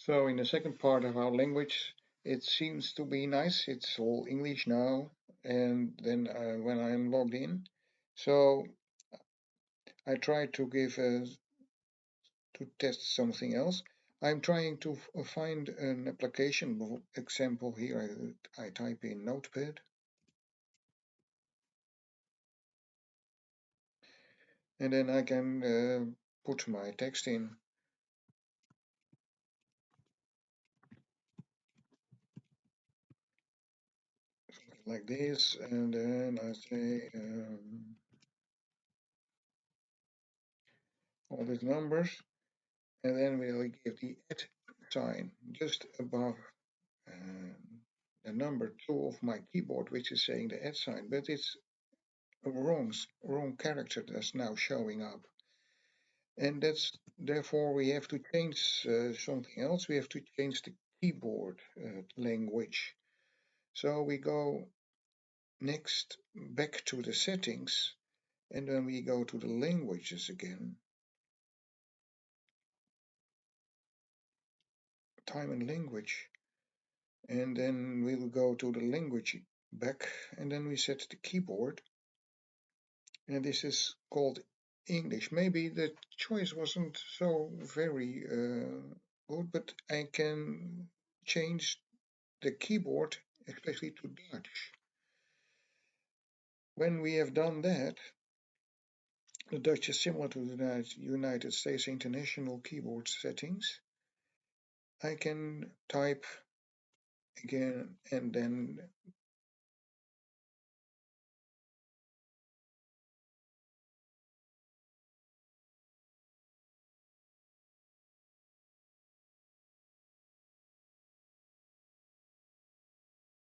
So in the second part of our language, it seems to be nice. It's all English now. And then when I'm logged in, so I try to give to test something else. I'm trying to find an application. For example, here I type in Notepad, and then I can put my text in like this, and then I say all these numbers, and then we'll give the at sign just above um, the number 2 of my keyboard, which is saying the at sign, but it's a wrong character that's now showing up. And that's therefore we have to change something else. We have to change the keyboard language. So we go next back to the settings, and then we go to the languages again, time and language, and then we will go to the language back, and then we set the keyboard, and this is called English. Maybe the choice wasn't so very good, but I can change the keyboard, especially to Dutch. When we have done that, the Dutch is similar to the United States International Keyboard settings. I can type again and then